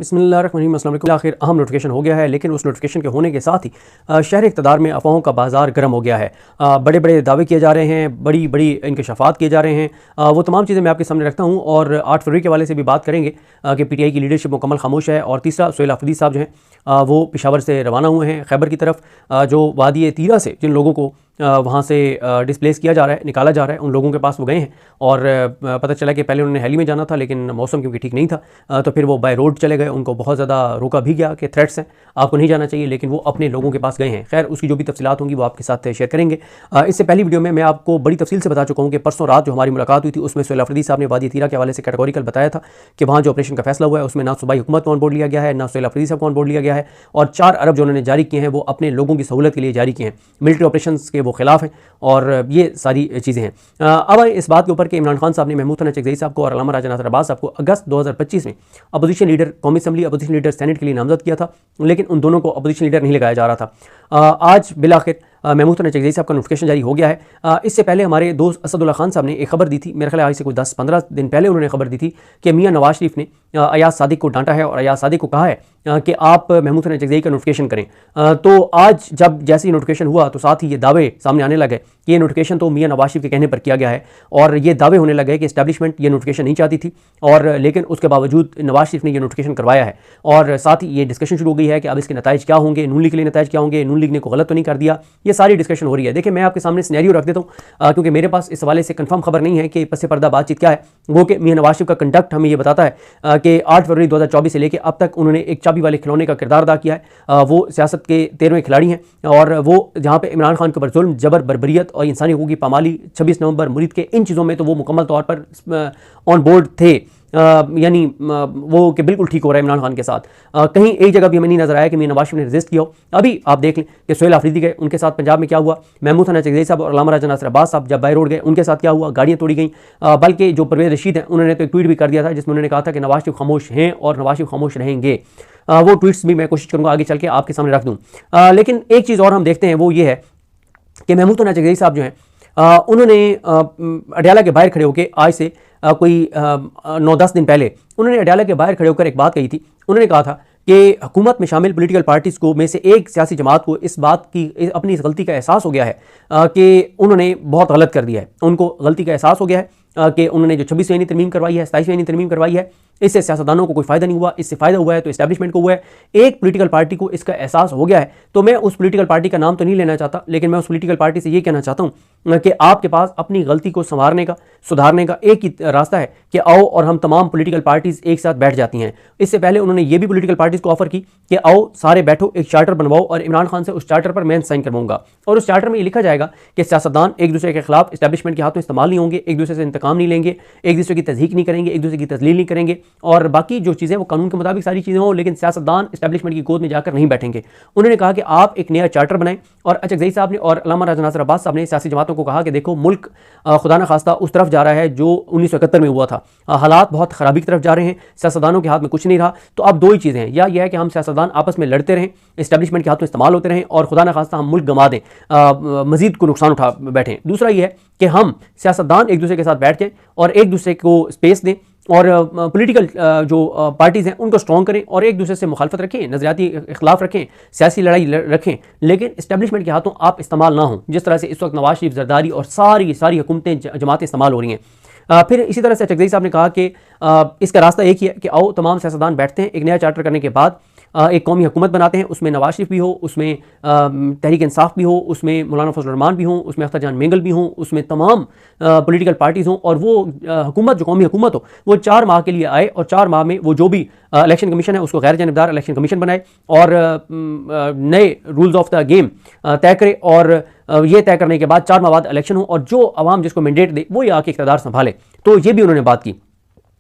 बिस्मिल्लाहिर्रहमानिर्रहीम। अस्सलाम वालेकुम। आखिर अहम नोटिफिकेशन हो गया है, लेकिन उस नोटिफिकेशन के होने के साथ ही शहर इक़्तिदार में अफवाहों का बाजार गर्म हो गया है। बड़े बड़े दावे किए जा रहे हैं, बड़ी बड़ी इंकशाफात किए जा रहे हैं। वो तमाम चीज़ें मैं आपके सामने रखता हूँ और 8 फरवरी के हवाले से भी बात करेंगे कि PTI की लीडरशिप मुकम्मल खामोश है। और तीसरा, सुहेल आफरीदी साहब जो हैं वो पेशावर से रवाना हुए हैं खैबर की तरफ। जो वादी तीरा से जिन लोगों को वहाँ से डिस्प्लेस किया जा रहा है, निकाला जा रहा है, उन लोगों के पास वो गए हैं। और पता चला कि पहले उन्होंने हेली में जाना था, लेकिन मौसम क्योंकि ठीक नहीं था तो फिर वो बाय रोड चले गए। उनको बहुत ज़्यादा रोका भी गया कि थ्रेट्स हैं, आपको नहीं जाना चाहिए, लेकिन वो अपने लोगों के पास गए हैं। खैर, उसकी जो भी तफसीलात होंगी वो आपके साथ शेयर करेंगे। इससे पहली वीडियो में मैं आपको बड़ी तफसील से बता चुका हूँ कि परसों रात जो हमारी मुलाकात हुई थी उसमें सुहेल आफरीदी साहब ने वादी तीरा के हवाले से कैटेगोरिकल बताया था कि वहाँ जो ऑपरेशन का फैसला हुआ है उसमें ना सूबाई हुकूमत को ऑन बोर्ड लिया गया है, ना सुहेल आफरीदी साहब को ऑन बोर्ड लिया गया है। और 4 अरब जो उन्होंने जारी किए हैं वो अपने लोगों की सहूलत के लिए जारी किए हैं, मिलिट्री ऑपरेशन के वो खिलाफ हैं। और ये सारी चीज़ें हैं। अब आए इस बात के ऊपर कि इमरान खान साहब ने महमूद हसन चकज़ई साहब को और अल्लामा राजा नासिर अब्बास साहब को अगस्त 2025 में अपोजिशन लीडर कौमी असम्बली, अपोजिशन लीडर सेनेट के लिए नामजद किया था, लेकिन उन दोनों को अपोजिशन लीडर नहीं लगाया जा रहा था। आज बिलाखिर महमूद हसन चकज़ई साहब का नोटिफिकेशन जारी हो गया है। इससे पहले हमारे दोस्त असदुल्ला खान साहब ने एक खबर दी थी, मेरे ख्याल आज से कुछ 10-15 दिन पहले उन्होंने खबर दी थी कि मियाँ नवाज शरीफ ने अयाज सादिक को डांटा है और अयाज सादिक को कहा है कि आप महमूद हसन चकज़ई का नोटिफिकेशन करें। तो आज जब जैसे ही नोटिफिकेशन हुआ तो साथ ही ये दावे सामने आने लगे कि ये नोटिफिकेशन तो मियाँ नवाज शरीफ के कहने पर किया गया है। और ये दावे होने लगे कि इस्टेब्लिशमेंट ये नोटिफिकेशन नहीं चाहती थी, और लेकिन उसके बावजूद नवाज शरीफ ने ये नोटिफिकेशन करवाया है। और साथ ही ये डिस्कशन शुरू हो गई है कि अब इसके नताइज क्या होंगे, नून लीग के लिए नताइज क्या होंगे, नून लीग ने को गलत तो नहीं कर दिया। ये सारी डिस्कशन हो रही है। देखिए, मैं आपके सामने सिनेरियो रख देता हूँ क्योंकि मेरे पास इस हवाले से कंफर्म खबर नहीं है कि पस पर्दा बातचीत क्या है। वो कि मियाँ नवाज शरीफ का कंडक्ट हमें ये बताता है कि 8 फरवरी 2024 से लेकर अब तक उन्होंने एक चाबी वाले खिलौने का किरदार अदा किया है। वो सियासत के 13वें खिलाड़ी हैं और वो जहाँ पे इमरान खान के ऊपर जुल्म, जबर, बर्बरियत और इंसानी हकूक़ की पामाली, 26 नवंबर, मुरीद के इन चीज़ों में तो वो मुकम्मल तौर पर ऑन बोर्ड थे। यानी वो कि बिल्कुल ठीक हो रहा है इमरान खान के साथ। कहीं एक जगह भी हमें नहीं नजर आया कि मियाँ नवाज शरीफ ने रेजिस्ट किया हो। अभी आप देख लें कि सुहेल आफरीदी गए, उनके साथ पंजाब में क्या हुआ, महमूद हसन चकज़ई साहब और अल्लामा राजा नासिर अब्बास साहब जब बाय रोड गए उनके साथ क्या हुआ, गाड़ियाँ तोड़ी गई। बल्कि जो परवेज़ रशीद हैं उन्होंने तो एक ट्वीट भी कर दिया था जिसमें उन्होंने कहा था कि नवाज शरीफ खामोश हैं और नवाज शरीफ खामोश रहेंगे। वो ट्वीट्स भी मैं कोशिश करूँगा आगे चल के आपके सामने रख दूँ। लेकिन एक चीज़ और हम देखते हैं, वो ये है कि महमूद हसन चकज़ई साहब जो हैं उन्होंने अडयाला के बाहर खड़े होकर आज से कोई 9-10 दिन पहले उन्होंने अडयाला के बाहर खड़े होकर एक बात कही थी। उन्होंने कहा था कि हुकूमत में शामिल पॉलिटिकल पार्टीज़ को में से एक सियासी जमात को इस बात की अपनी इस गलती का एहसास हो गया है कि उन्होंने बहुत गलत कर दिया है। उनको गलती का एहसास हो गया है कि उन्होंने जो 26वीं तरमीम करवाई है, 27वीं तरमीम करवाई है, इससे सियासतदानों को कोई फ़ायदा नहीं हुआ। इससे फ़ायदा हुआ है तो इस्टेब्लिशमेंट को हुआ है। एक पॉलिटिकल पार्टी को इसका एहसास हो गया है। तो मैं उस पॉलिटिकल पार्टी का नाम तो नहीं लेना चाहता, लेकिन मैं उस पॉलिटिकल पार्टी से ये कहना चाहता हूँ कि आपके पास अपनी गलती को संवारने का, सुधारने का एक ही रास्ता है कि आओ और हम तमाम पॉलिटिकल पार्टीज़ एक साथ बैठ जाती हैं। इससे पहले उन्होंने ये भी पॉलिटिकल पार्टीज़ को ऑफर की कि आओ सारे बैठो, एक चार्टर बनवाओ और इमरान खान से उस चार्टर पर मैं साइन करवाऊंगा। और उस चार्टर में ये लिखा जाएगा कि सियासतदान एक दूसरे के खिलाफ इस्टेब्लिशमेंट के हाथ में इस्तेमाल नहीं होंगे, एक दूसरे से इंतकाम नहीं लेंगे, एक दूसरे की तज़हीक नहीं करेंगे, एक दूसरे की तजलील नहीं करेंगे, और बाकी जो चीज़ें वो कानून के मुताबिक सारी चीज़ें हों, लेकिन सियासतदान इस्टेब्लिशमेंट की गोद में जाकर नहीं बैठेंगे। उन्होंने कहा कि आप एक नया चार्टर बनाएं। और चकज़ई साहब ने और अल्लामा राजा नासिर अब्बास साहब ने सियासी जमातों को कहा कि देखो, मुल्क खुदा न खास्ता उस तरफ जा रहा है जो 1971 में हुआ था। हालात बहुत ख़राबी की तरफ जा रहे हैं, सियासतदानों के हाथ में कुछ नहीं रहा। तो अब 2 ही चीज़ें हैं, या यह है कि हम सियासतदान आपस में लड़ते रहें, इस्टेब्लिशमेंट के हाथ में इस्तेमाल होते रहें, और खुदा न खास्ता हम मुल्क गंवा दें, मजीद को नुकसान उठा बैठें। दूसरा ये है कि हम सियासतदान एक दूसरे के साथ बैठ जाएं और एक दूसरे को स्पेस दें, और पॉलिटिकल जो पार्टीज़ हैं उनको स्ट्रॉन्ग करें और एक दूसरे से मुखालफत रखें, नज़रियाती इख्लाफ रखें, सियासी लड़ाई रखें, लेकिन इस्टेब्लिशमेंट के हाथों आप इस्तेमाल ना हों, जिस तरह से इस वक्त नवाज शरीफ, जरदारी और सारी हुकूमतें, जमातें इस्तेमाल हो रही हैं। फिर इसी तरह से चकज़ई साहब ने कहा कि इसका रास्ता एक ही है कि आओ तमाम सियासतदान बैठते हैं, एक नया चार्टर करने के बाद एक कौमी हुकूमत बनाते हैं, उसमें नवाज शरीफ भी हो, उसमें तहरीक इंसाफ भी हो, उसमें मौलाना फजल रहमान भी हों, उसमें अख्तर जान मेंगल भी हों, उसमें तमाम पॉलिटिकल पार्टीज़ हों, और वो हुकूमत जो कौमी हुकूमत हो वो 4 माह के लिए आए और 4 माह में वो जो भी इलेक्शन कमीशन है उसको गैर जानिबदार इलेक्शन कमीशन बनाए और नए रूल्स ऑफ द गेम तय करे, और ये तय करने के बाद 4 माह बाद इलेक्शन हो और जो अवाम जिसको मैंडेट दे वो ये आके इक़्तिदार संभाले। तो ये भी उन्होंने बात की।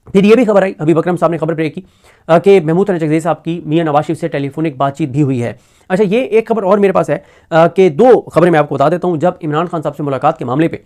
फिर ये भी खबर आई, हबीब अकरम साहब ने खबर ब्रेक की कि महमूद हसन चकज़ई साहब की मियाँ नवाज शरीफ से टेलीफोनिक बातचीत भी हुई है। अच्छा, ये एक खबर और मेरे पास है कि 2 खबरें मैं आपको बता देता हूँ। जब इमरान खान साहब से मुलाकात के मामले पे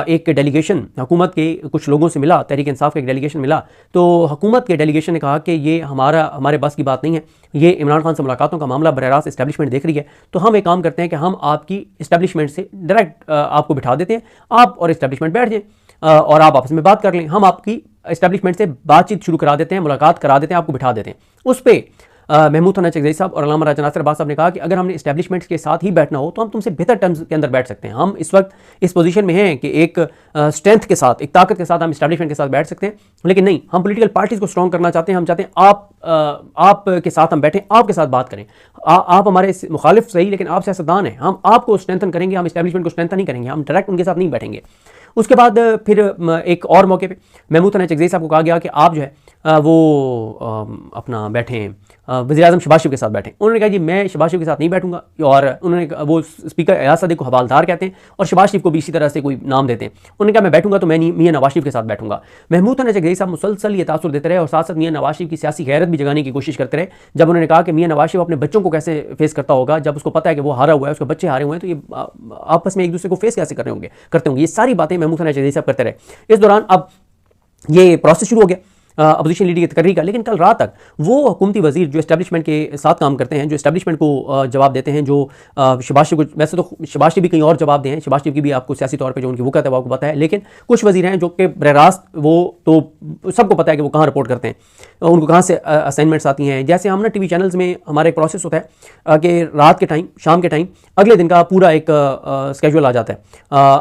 एक डेलीगेशन हुकूमत के कुछ लोगों से मिला, तहरीक इंसाफ का एक डेलीगेशन मिला, तो हुकूमत के डेलीगेशन ने कहा कि ये हमारे बस की बात नहीं है, ये इमरान खान से मुलाकातों का मामला बरह रास्त इस्टेब्लिशमेंट देख रही है, तो हम एक काम करते हैं कि हम आपकी इस्टेब्लिशमेंट से डायरेक्ट आपको बिठा देते हैं, आप और इस्टेब्लिशमेंट बैठ जाएँ और आप आपस में बात कर लें, हम आपकी इस्टेब्लिशमेंट से बातचीत शुरू करा देते हैं, मुलाकात करा देते हैं, आपको बिठा देते हैं। उस पर महमूद हसन चकज़ई साहब और अल्लामा राजा नासिर अब्बास साहब ने कहा कि अगर हमने इस्टेब्लिशमेंट के साथ ही बैठना हो तो हम तुमसे बेहतर टर्म्स के अंदर बैठ सकते हैं। हम इस वक्त इस पोजीशन में हैं कि एक स्ट्रेंथ के साथ, एक ताकत के साथ हम इस्टेब्लिशमेंट के साथ बैठ सकते हैं, लेकिन नहीं, हम पॉलिटिकल पार्टीज को स्ट्रॉन्ग करना चाहते हैं। हम चाहते हैं आप के साथ हम बैठें, आपके साथ बात करें। आप हमारे मुखालिफ सही, लेकिन आप सियासतदान हैं, हम आपको स्ट्रेंथन करेंगे, हम इस्टेब्लिशमेंट को स्ट्रेंथन नहीं करेंगे, हम डायरेक्ट उनके साथ नहीं बैठेंगे। उसके बाद फिर एक और मौके पे महमूद हसन चकज़ई साहब को कहा गया कि आप जो है वो अपना बैठें, वज़ीर-ए-आज़म शहबाज शरीफ के साथ बैठें। उन्होंने कहा जी मैं शहबाज शरीफ के साथ नहीं बैठूंगा, और उन्होंने वो स्पीकर एजाज सदीक को हवालदार कहते हैं और शहबाज शरीफ को भी इसी तरह से कोई नाम देते हैं। उन्होंने कहा मैं बैठूंगा तो मैं मियां नवाज शरीफ के साथ बैठूंगा। महमूद हसन चकज़ई साहब मुसलसल ये तासुर देते रहे और साथ साथ मियां नवाज शरीफ की सियासी गैरत भी जगाने की कोशिश करते रहे। जब उन्होंने कहा कि मियां नवाज शरीफ अपने बच्चों को कैसे फेस करता होगा, जब उसको पता है कि वो हारा हुआ है, उसके बच्चे हारे हुए हैं, तो ये आपस में एक दूसरे को फेस कैसे करते होंगे, ये सारी बातें महमूद हसन चकज़ई साहब करते रहे। इस दौरान अब ये प्रोसेस शुरू हो गया अपोजिशन लीडर की तकरीर का, लेकिन कल रात तक वो हुकूमती वजीर जो इस्टेब्लिशमेंट के साथ काम करते हैं, जो इस्टेब्लिशमेंट को जवाब देते हैं, जो शहबाज शरीफ को, वैसे तो शहबाज शरीफ भी कहीं और जवाब दें, शहबाज शरीफ की भी आपको सियासी तौर पे जो उनकी वक़्त है वो आपको पता है, लेकिन कुछ वजीर हैं जो कि बरह रास्त वो तो सबको पता है कि वो कहाँ रिपोर्ट करते हैं, उनको कहाँ से असाइनमेंट्स आती हैं। जैसे हम ना टीवी चैनल्स में हमारा एक प्रोसेस होता है कि रात के टाइम, शाम के टाइम अगले दिन का पूरा एक स्केड्यूल आ जाता है,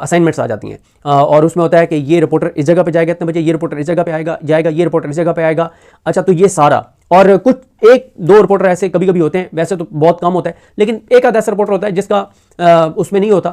असाइनमेंट्स आ जाती हैं, और उसमें होता है कि ये रिपोर्टर इस जगह पे जाएगा इतने बजे, ये रिपोर्टर इस जगह पे जाएगा, ये रिपोर्टर इस जगह पे आएगा। अच्छा, तो ये सारा, और कुछ एक दो रिपोर्टर ऐसे कभी कभी होते हैं, वैसे तो बहुत कम होता है, लेकिन एक आधा ऐसा रिपोर्टर होता है जिसका उसमें नहीं होता,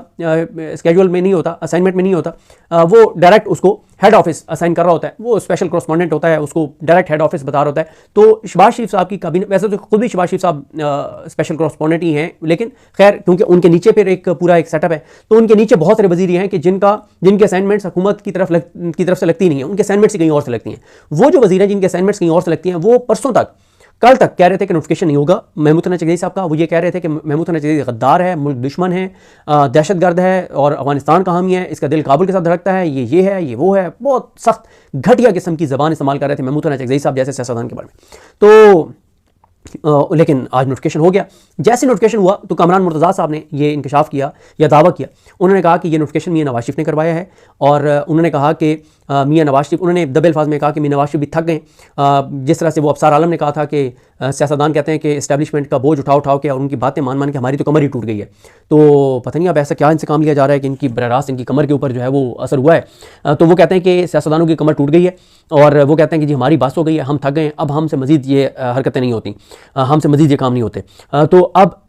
स्केड्यूल में नहीं होता, असाइनमेंट में नहीं होता, वो डायरेक्ट उसको हेड ऑफिस असाइन कर रहा होता है, वो स्पेशल कॉरेस्पॉन्डेंट होता है, उसको डायरेक्ट हेड ऑफिस बता रहा होता है। तो शहबाज शरीफ साहब की कैबिनेट, वैसे तो खुद भी शहबाज शरीफ साहब स्पेशल कॉरेस्पॉन्डेंट ही हैं, लेकिन खैर क्योंकि उनके नीचे फिर एक पूरा एक सेटअप है, तो उनके नीचे बहुत सारे वजीर हैं कि जिनके असाइनमेंट्स हुकूमत की तरफ से लगती नहीं है, उनके असाइनमेंट्स कहीं और से लगती हैं। वो जो वजीर हैं जिनके असाइनमेंट्स कहीं और से लगती हैं, वो परसों तक, कल तक कह रहे थे कि नोटिफिकेशन नहीं होगा महमूद हसन चकज़ई साहब का। वो ये कह रहे थे कि महमूद हसन चकज़ई गद्दार है, मुल्क दुश्मन है, दहशतगर्द है और अफगानिस्तान का हामी है, इसका दिल काबुल के साथ धड़कता है, ये है, ये वो है, बहुत सख्त घटिया किस्म की ज़बान इस्तेमाल कर रहे थे महमूद हसन चकज़ई साहब जैसे सियासतदान के बारे में। तो लेकिन आज नोटिफिकेशन हो गया। जैसे नोटिफिकेशन हुआ तो कामरान मुर्तज़ा साहब ने ये इंकशाफ किया या दावा किया। उन्होंने कहा कि ये नोटिफिकेशन मियां नवाज शरीफ ने करवाया है, और उन्होंने कहा कि मियां नवाज शरीफ, उन्होंने दबे अल्फाज में कहा कि मियां नवाज शरीफ भी थक गए। जिस तरह से वो अफसार आलम ने कहा था कि सियासतदान कहते हैं कि इस्टेब्लिशमेंट का बोझ उठा के और उनकी बातें मान के हमारी तो कमर ही टूट गई है। तो पता नहीं अब ऐसा क्या इनसे काम लिया जा रहा है कि इनकी बरह रास्त इनकी कमर के ऊपर जो है वो असर हुआ है। तो वो कहते हैं कि सियासतदानों की कमर टूट गई है, और वो कहते हैं कि जी हमारी बात हो गई है, हम थक गए, अब हमसे मजीद ये हरकतें नहीं होती, हमसे मजीद ये काम नहीं होते। तो अब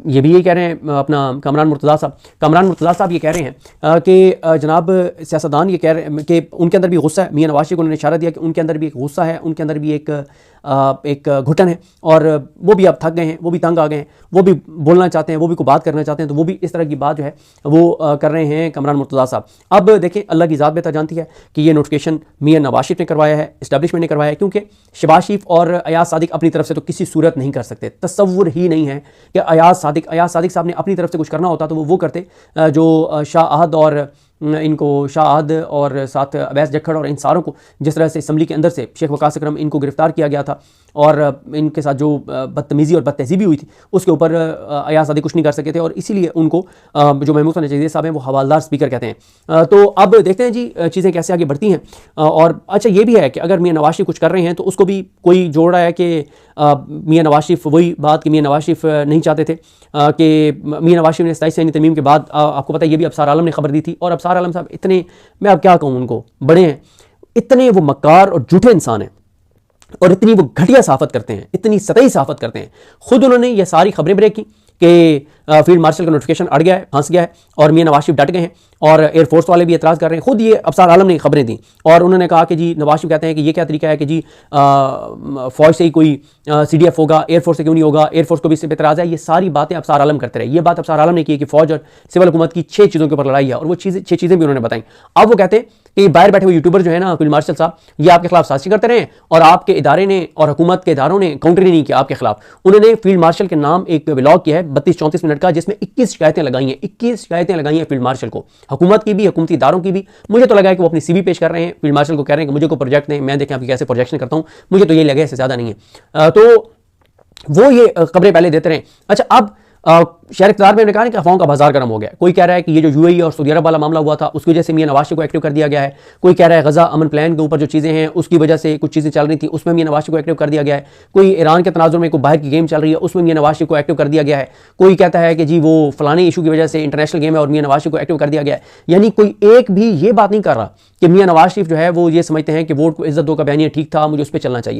ये भी यही कह रहे हैं अपना कामरान मुर्तज़ा साहब ये कह रहे हैं कि जनाब सियासतदान ये कह रहे हैं कि उनके अंदर भी गुस्सा है। मियां नवाज शरीफ को उन्होंने इशारा दिया कि उनके अंदर भी एक गुस्सा है, उनके अंदर भी एक घुटन है, और वो भी अब थक गए हैं, वो भी तंग आ गए हैं, वो भी बोलना चाहते हैं, वो भी कोई बात करना चाहते हैं, तो वो भी इस तरह की बात जो है वो कर रहे हैं कामरान मुर्तज़ा साहब। अब देखें, अल्लाह की ज़ात बेहतर जानती है कि ये नोटिफिकेशन मियां नवाज शरीफ ने करवाया है, इस्टेब्लिशमेंट ने करवाया है, क्योंकि शहबाज शरीफ और अयाज सादिक अपनी तरफ से तो किसी सूरत नहीं कर सकते। तसव्वुर ही नहीं है कि अयाज सादिक साहब ने अपनी तरफ से कुछ करना होता तो वो करते, जो शाह अहद और इनको शाह अहद और साथ अवैस जखड़ और इन सारों को जिस तरह से असम्बली के अंदर से शेख वकास अकरम इनको गिरफ्तार किया गया था और इनके साथ जो बदतमीज़ी और बदतहज़ीबी हुई थी उसके ऊपर अयाज सादिक कुछ नहीं कर सके थे, और इसीलिए उनको जो महमूद हसन चकज़ई साहब हैं वो हवालदार स्पीकर कहते हैं। तो अब देखते हैं जी चीज़ें कैसे आगे बढ़ती हैं। और अच्छा ये भी है कि अगर मियां नवाज शरीफ कुछ कर रहे हैं तो उसको भी कोई जोड़ रहा है कि मियां नवाज शरीफ, वही बात कि मियां नवाज शरीफ नहीं चाहते थे कि मियां नवाज शरीफ ने 27 सैनी तमीम के बाद आपको पता है ये भी अफसार आलम ने खबर दी थी, और अफसार आलम साहब इतने, मैं अब क्या कहूँ, उनको बड़े हैं, इतने वो मक्कार और झूठे इंसान हैं और इतनी वो घटिया सहाफत करते हैं, इतनी सतही सहाफत करते हैं। खुद उन्होंने ये सारी खबरें ब्रेक की कि फील्ड मार्शल का नोटिफिकेशन अड़ गया है, फंस गया है, और मियां नवाज शरीफ डट गए हैं, और एयरफोर्स वाले भी एतराज़ कर रहे हैं। खुद ये अफसार आलम ने खबरें दी, और उन्होंने कहा कि जी नवाज शरीफ कहते हैं कि ये क्या तरीका है कि जी फ़ौज से ही कोई CDF होगा, एयरफोर्स से क्यों नहीं होगा, एयरफोर्स को भी इससे एतराज़ है। ये सारी बातें अफसार आलम करते रहे। ये बात अफसार आलम ने की कि फ़ौज और सिविल हुकूमत की 6 चीज़ों के ऊपर लड़ाई है, और वो 6 चीज़ें भी उन्होंने बताई। अब वो कहते हैं कि बाहर बैठे हुए यूट्यूबर जो है ना फील्ड मार्शल साहब, ये आपके खिलाफ साजिश करते रहे, और आपके इदारे ने और हुकूमत के इदारों ने काउंटर ही नहीं किया आपके खिलाफ। उन्होंने फील्ड मार्शल के नाम एक व्लॉग किया है 32-34 मिनट का, जिसमें 21 शिकायतें लगाई हैं, 21 शिकायतें लगाई हैं फील्ड मार्शल को, हुकूमत की भी, हुकूमती इदारों की भी। मुझे तो लगा है कि वो अपनी CV पेश कर रहे हैं, फील्ड मार्शल को कह रहे हैं कि मुझे को प्रोजेक्ट दें, मैं देखें आपकी कैसे प्रोजेक्शन करता हूँ, मुझे तो ये लगे इससे ज़्यादा नहीं है। तो वो ये खबरें पहले देते रहे। अच्छा, अब शहर इक़्तिदार में हमने कहा कि अफवाहों का बाजार गर्म हो गया। कोई कह रहा है कि ये जो यूएई और सऊदी अरब वाला मामला हुआ था उसकी वजह से मियां नवाज शरीफ को एक्टिव कर दिया गया है। कोई कह रहा है गजा अमन प्लान के ऊपर जो चीज़ें हैं उसकी वजह से कुछ चीज़ें चल रही थी उसमें मियां नवाज शरीफ को एक्टिव कर दिया गया है। कोई ईरान के तनाजुर में कोई बाहर की गेम चल रही है उसमें मियां नवाज शरीफ को एक्टिव कर दिया गया है। कोई कहता है कि जी वो फलाने इशू की वजह से इंटरनेशनल गेम है और मियां नवाज शरीफ को एक्टिव कर दिया गया है। यानी कोई एक भी ये बात नहीं कर रहा कि मियां नवाज शरीफ जो है वो ये समझते हैं कि वोट को इज्जत दो का बयानिया ठीक था, मुझे उस पर चलना चाहिए।